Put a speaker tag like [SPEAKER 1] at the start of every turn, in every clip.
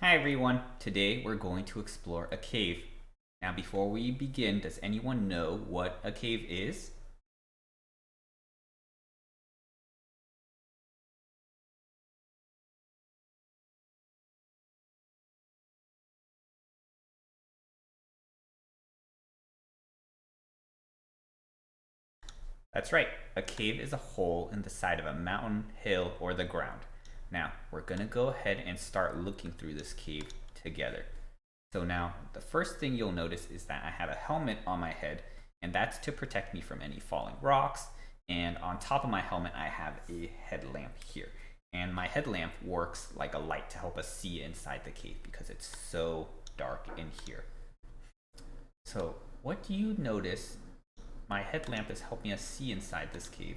[SPEAKER 1] Hi everyone, today we're going to explore a cave. Now before we begin, does anyone know what a cave is? That's right, a cave is a hole in the side of a mountain, hill, or the ground. Now we're going to go ahead and start looking through this cave together. So now the first thing you'll notice is that I have a helmet on my head, and that's to protect me from any falling rocks. And on top of my helmet I have a headlamp here. And my headlamp works like a light to help us see inside the cave because it's so dark in here. So what do you notice? My headlamp is helping us see inside this cave.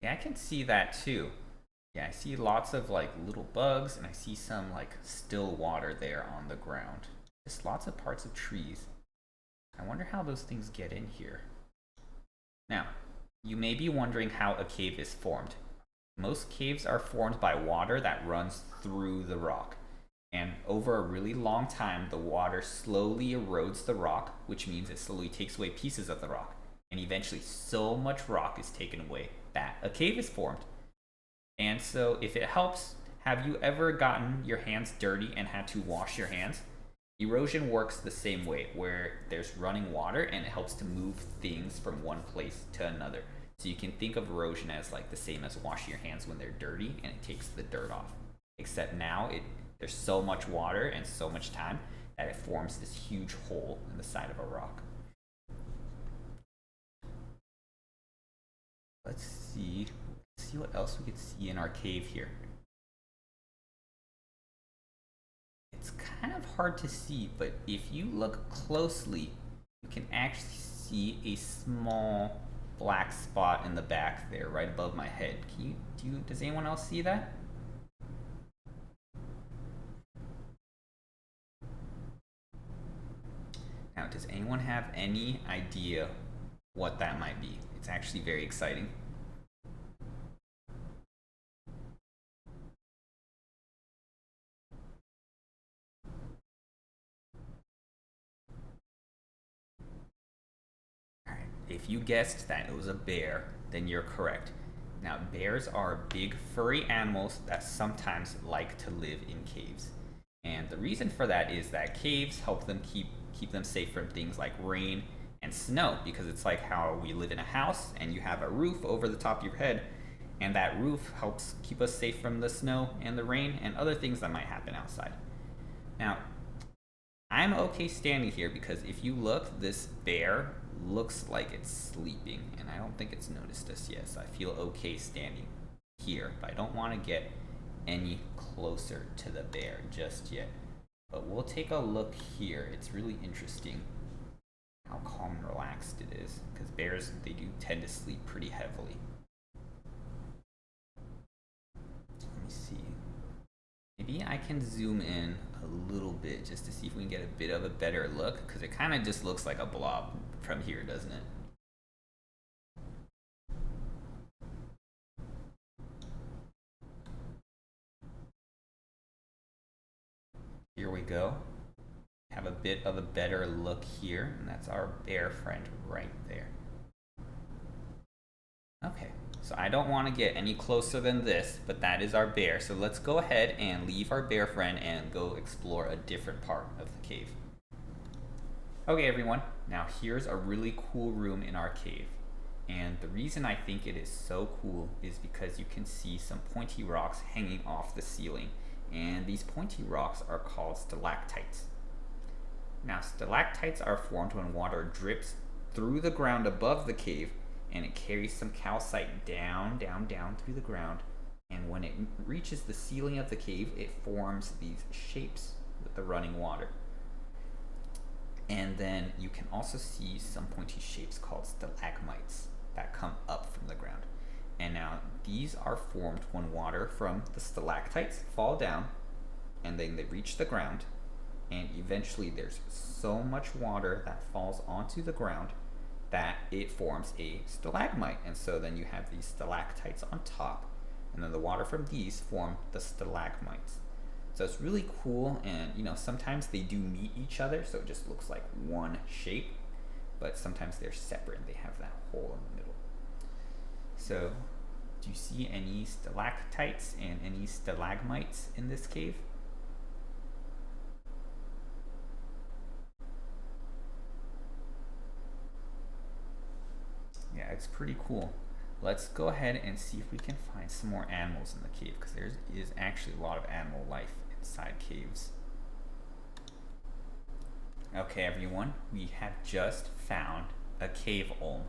[SPEAKER 1] Yeah, I can see that too. Yeah, I see lots of like little bugs and I see some like still water there on the ground. Just lots of parts of trees. I wonder how those things get in here. Now, you may be wondering how a cave is formed. Most caves are formed by water that runs through the rock. And over a really long time, the water slowly erodes the rock, which means it slowly takes away pieces of the rock. And eventually, so much rock is taken away that a cave is formed. And so, if it helps, have you ever gotten your hands dirty and had to wash your hands? Erosion works the same way, where there's running water and it helps to move things from one place to another. So you can think of erosion as like the same as washing your hands when they're dirty and it takes the dirt off. Except now there's so much water and so much time that it forms this huge hole in the side of a rock. Let's see what else we could see in our cave here. It's kind of hard to see, but if you look closely, you can actually see a small black spot in the back there, right above my head. Does anyone else see that? Now, does anyone have any idea what that might be? It's actually very exciting. If you guessed that it was a bear, then you're correct. Now, bears are big furry animals that sometimes like to live in caves. And the reason for that is that caves help them keep them safe from things like rain and snow, because it's like how we live in a house and you have a roof over the top of your head, and that roof helps keep us safe from the snow and the rain and other things that might happen outside. Now, I'm okay standing here because if you look, this bear looks like it's sleeping, and I don't think it's noticed us yet, so I feel okay standing here, but I don't want to get any closer to the bear just yet. But we'll take a look here. It's really interesting how calm and relaxed it is, because bears, they do tend to sleep pretty heavily. Let me see. Maybe I can zoom in a little bit just to see if we can get a bit of a better look, because it kind of just looks like a blob from here, doesn't it? Here we go. Have a bit of a better look here, and that's our bear friend right there. Okay, so I don't want to get any closer than this, but that is our bear. So let's go ahead and leave our bear friend and go explore a different part of the cave. Okay everyone, now here's a really cool room in our cave. And the reason I think it is so cool is because you can see some pointy rocks hanging off the ceiling. And these pointy rocks are called stalactites. Now, stalactites are formed when water drips through the ground above the cave, and it carries some calcite down through the ground. And when it reaches the ceiling of the cave, it forms these shapes with the running water. And then you can also see some pointy shapes called stalagmites that come up from the ground. And now these are formed when water from the stalactites fall down and then they reach the ground, and eventually there's so much water that falls onto the ground that it forms a stalagmite. And so then you have these stalactites on top, and then the water from these form the stalagmites. So it's really cool, and sometimes they do meet each other, so it just looks like one shape, but sometimes they're separate and they have that hole in the middle. So do you see any stalactites and any stalagmites in this cave? Yeah, it's pretty cool. Let's go ahead and see if we can find some more animals in the cave, because there is actually a lot of animal life inside caves. Okay, everyone, we have just found a cave olm.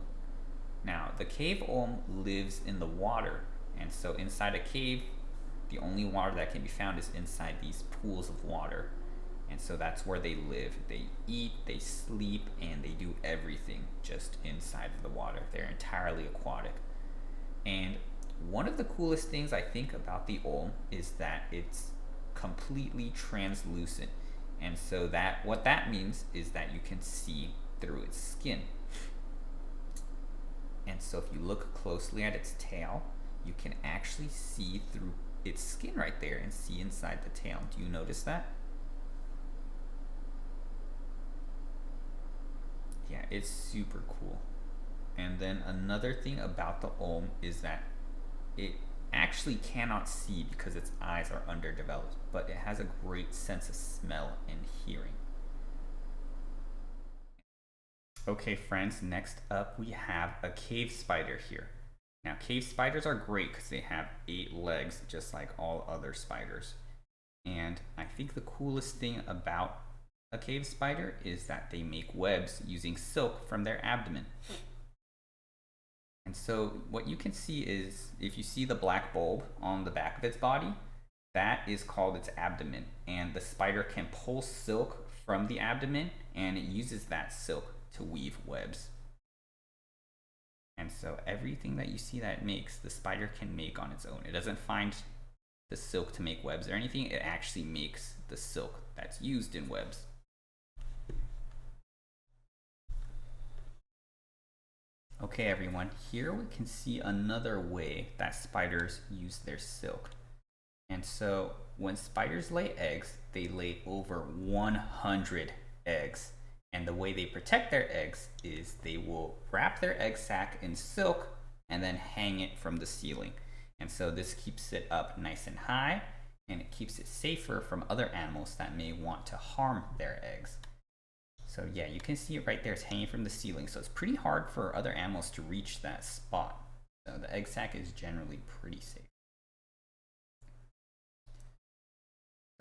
[SPEAKER 1] Now, the cave olm lives in the water, and so inside a cave, the only water that can be found is inside these pools of water. And so that's where they live. They eat, they sleep, and they do everything just inside of the water. They're entirely aquatic. And one of the coolest things I think about the olm is that it's completely translucent. And so what that means is that you can see through its skin. And so if you look closely at its tail, you can actually see through its skin right there and see inside the tail. Do you notice that? Yeah, it's super cool. And then another thing about the olm is that it actually cannot see because its eyes are underdeveloped, but it has a great sense of smell and hearing. Okay, friends, next up we have a cave spider here. Now, cave spiders are great because they have 8 legs, just like all other spiders. And I think the coolest thing about a cave spider is that they make webs using silk from their abdomen. And so what you can see is, if you see the black bulb on the back of its body, that is called its abdomen. And the spider can pull silk from the abdomen, and it uses that silk to weave webs. And so everything that you see that it makes, the spider can make on its own. It doesn't find the silk to make webs or anything. It actually makes the silk that's used in webs. Okay, everyone, here we can see another way that spiders use their silk. And so when spiders lay eggs, they lay over 100 eggs. And the way they protect their eggs is they will wrap their egg sac in silk and then hang it from the ceiling. And so this keeps it up nice and high, and it keeps it safer from other animals that may want to harm their eggs. So yeah, you can see it right there. It's hanging from the ceiling. So it's pretty hard for other animals to reach that spot. So the egg sac is generally pretty safe.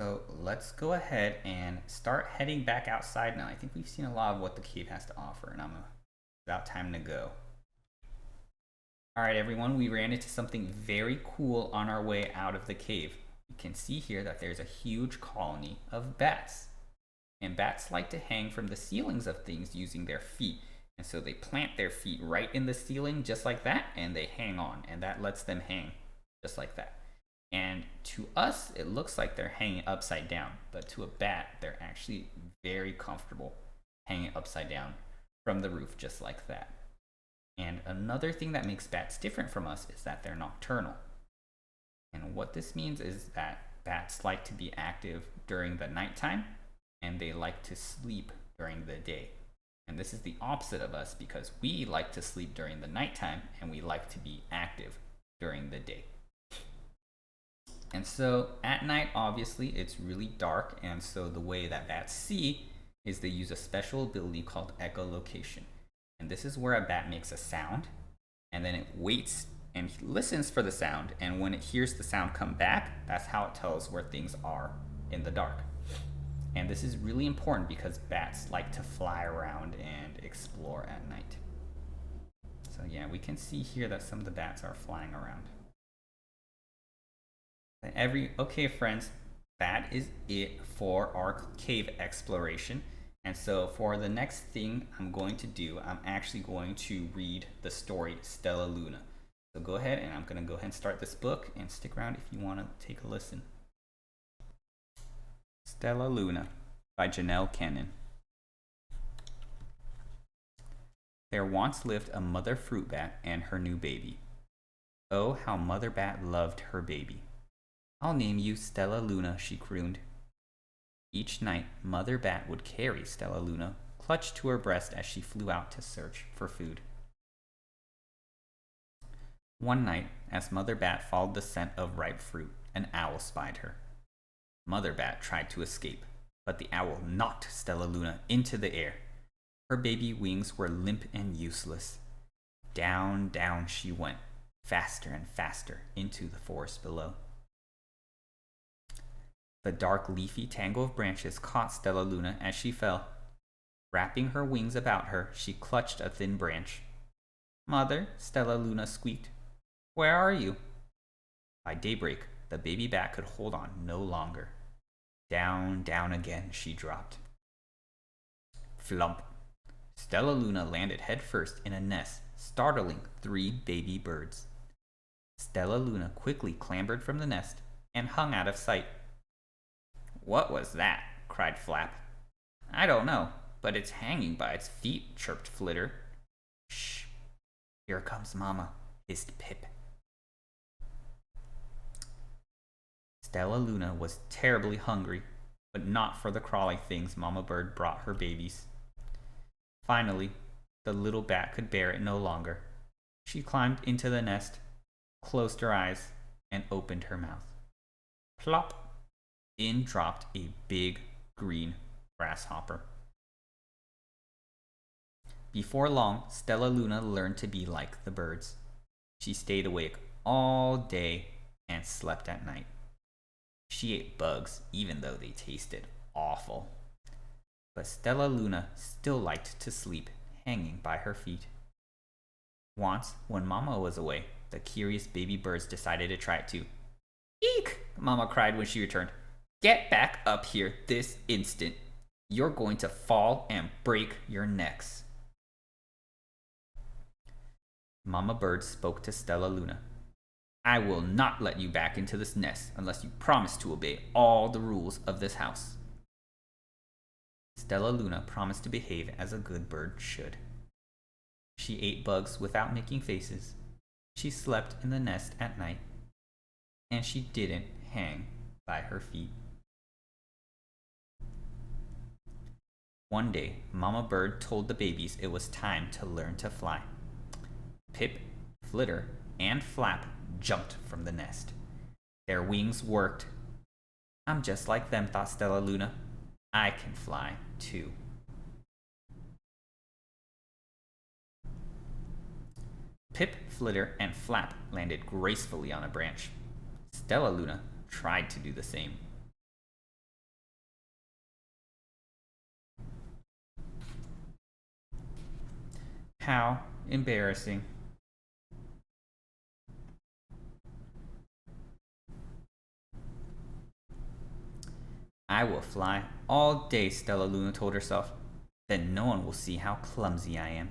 [SPEAKER 1] So let's go ahead and start heading back outside now. I think we've seen a lot of what the cave has to offer, and about time to go. All right, everyone, we ran into something very cool on our way out of the cave. You can see here that there's a huge colony of bats. And bats like to hang from the ceilings of things using their feet. And so they plant their feet right in the ceiling just like that, and they hang on, and that lets them hang just like that. And to us, it looks like they're hanging upside down, but to a bat, they're actually very comfortable hanging upside down from the roof just like that. And another thing that makes bats different from us is that they're nocturnal. And what this means is that bats like to be active during the nighttime, and they like to sleep during the day. And this is the opposite of us, because we like to sleep during the nighttime and we like to be active during the day. And so at night, obviously, it's really dark, and so the way that bats see is they use a special ability called echolocation. And this is where a bat makes a sound, and then it waits and listens for the sound, and when it hears the sound come back, that's how it tells where things are in the dark. And this is really important because bats like to fly around and explore at night. So yeah, we can see here that some of the bats are flying around. Okay, friends, that is it for our cave exploration. And so for the next thing I'm going to do, I'm actually going to read the story Stellaluna. So go ahead, and I'm going to go ahead and start this book, and stick around if you want to take a listen. Stellaluna by Janelle Cannon. There once lived a mother fruit bat and her new baby. Oh, how Mother Bat loved her baby. I'll name you Stellaluna, she crooned. Each night, Mother Bat would carry Stellaluna, clutched to her breast as she flew out to search for food. One night, as Mother Bat followed the scent of ripe fruit, an owl spied her. Mother Bat tried to escape, but the owl knocked Stellaluna into the air. Her baby wings were limp and useless. Down, down she went, faster and faster, into the forest below. The dark leafy tangle of branches caught Stellaluna as she fell. Wrapping her wings about her, she clutched a thin branch. Mother, Stellaluna squeaked. Where are you? By daybreak, the baby bat could hold on no longer. Down, down again she dropped. Flump! Stellaluna landed headfirst in a nest, startling 3 baby birds. Stellaluna quickly clambered from the nest and hung out of sight. What was that? Cried Flap. I don't know, but it's hanging by its feet, chirped Flitter. Shh! Here comes Mama, hissed Pip. Stellaluna was terribly hungry, but not for the crawly things Mama Bird brought her babies. Finally, the little bat could bear it no longer. She climbed into the nest, closed her eyes, and opened her mouth. Plop! In dropped a big green grasshopper. Before long, Stellaluna learned to be like the birds. She stayed awake all day and slept at night. She ate bugs, even though they tasted awful. But Stellaluna still liked to sleep, hanging by her feet. Once, when Mama was away, the curious baby birds decided to try it too. Eek! Mama cried when she returned. Get back up here this instant. You're going to fall and break your necks. Mama Bird spoke to Stellaluna. I will not let you back into this nest unless you promise to obey all the rules of this house. Stellaluna promised to behave as a good bird should. She ate bugs without making faces. She slept in the nest at night. And she didn't hang by her feet. One day, Mama Bird told the babies it was time to learn to fly. Pip, Flitter, and Flap jumped from the nest. Their wings worked. I'm just like them, thought Stellaluna. I can fly, too. Pip, Flitter, and Flap landed gracefully on a branch. Stellaluna tried to do the same. How embarrassing. I will fly all day, Stellaluna told herself. Then no one will see how clumsy I am.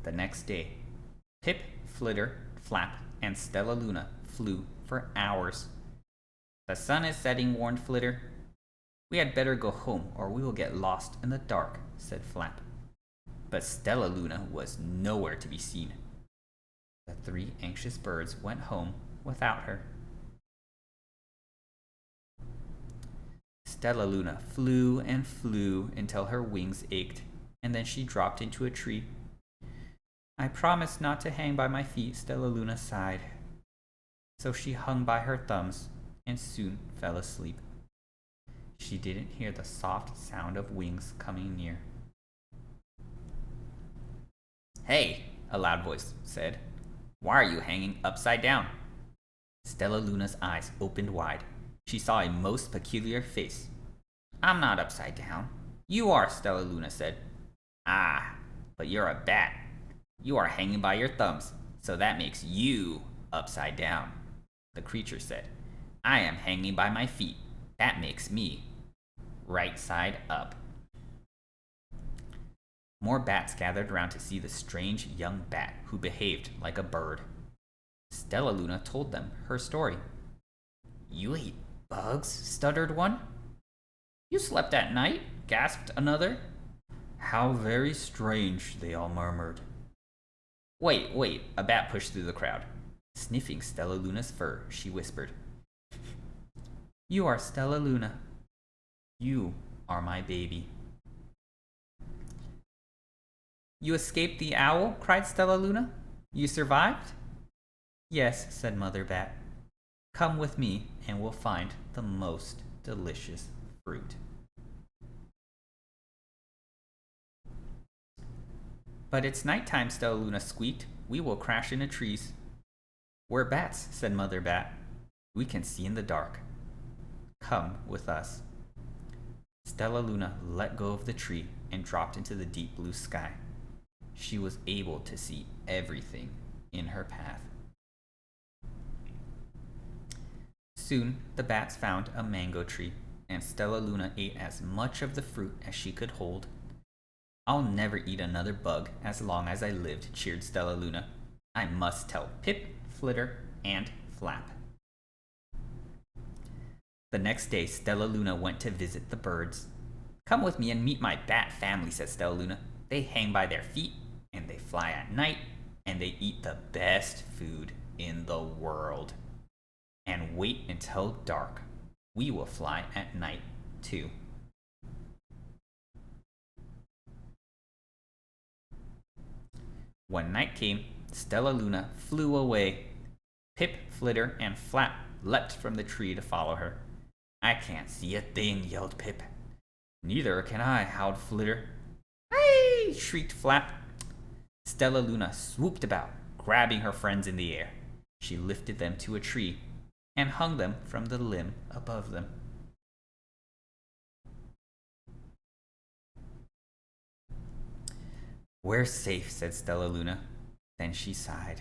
[SPEAKER 1] The next day, Pip, Flitter, Flap, and Stellaluna flew for hours. The sun is setting, warned Flitter. We had better go home or we will get lost in the dark, said Flap. But Stellaluna was nowhere to be seen. The 3 anxious birds went home without her. Stellaluna flew and flew until her wings ached, and then she dropped into a tree. I promised not to hang by my feet, Stellaluna sighed. So she hung by her thumbs and soon fell asleep. She didn't hear the soft sound of wings coming near. Hey, a loud voice said. Why are you hanging upside down? Stellaluna's eyes opened wide. She saw a most peculiar face. I'm not upside down. You are, Stellaluna said. Ah, but you're a bat. You are hanging by your thumbs, so that makes you upside down. The creature said. I am hanging by my feet. That makes me right side up. More bats gathered around to see the strange young bat who behaved like a bird. Stellaluna told them her story. You eat bugs? Stuttered one. You slept at night? Gasped another. How very strange, they all murmured. Wait, a bat pushed through the crowd. Sniffing Stellaluna's fur, she whispered. You are Stellaluna. You are my baby. You escaped the owl? Cried Stellaluna. You survived? Yes, said Mother Bat. Come with me and we'll find the most delicious fruit. But it's nighttime, Stellaluna squeaked. We will crash into trees. We're bats, said Mother Bat. We can see in the dark. Come with us. Stellaluna let go of the tree and dropped into the deep blue sky. She was able to see everything in her path. Soon the bats found a mango tree, and Stellaluna ate as much of the fruit as she could hold. I'll never eat another bug as long as I lived, cheered Stellaluna. I must tell Pip, Flitter, and Flap. The next day, Stellaluna went to visit the birds. Come with me and meet my bat family, said Stellaluna. They hang by their feet, and they fly at night, and they eat the best food in the world. And wait until dark. We will fly at night, too. When night came, Stellaluna flew away. Pip, Flitter, and Flap leapt from the tree to follow her. I can't see a thing, yelled Pip. Neither can I, howled Flitter. Hey! Shrieked Flap. Stellaluna swooped about, grabbing her friends in the air. She lifted them to a tree and hung them from the limb above them. We're safe, said Stellaluna. Then she sighed.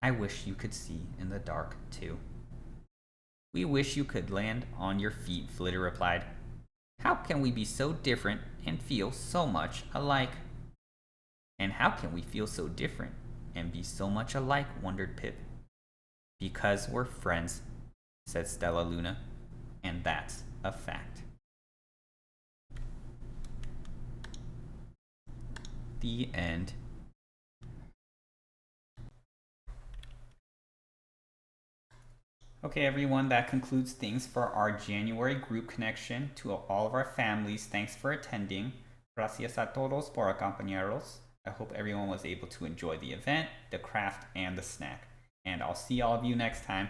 [SPEAKER 1] I wish you could see in the dark, too. We wish you could land on your feet, Flitter replied. How can we be so different and feel so much alike? And how can we feel so different and be so much alike, wondered Pip. Because we're friends, said Stellaluna, and that's a fact. The end. Okay, everyone, that concludes things for our January group connection. To all of our families, thanks for attending. Gracias a todos por acompañarnos. I hope everyone was able to enjoy the event, the craft, and the snack. And I'll see all of you next time.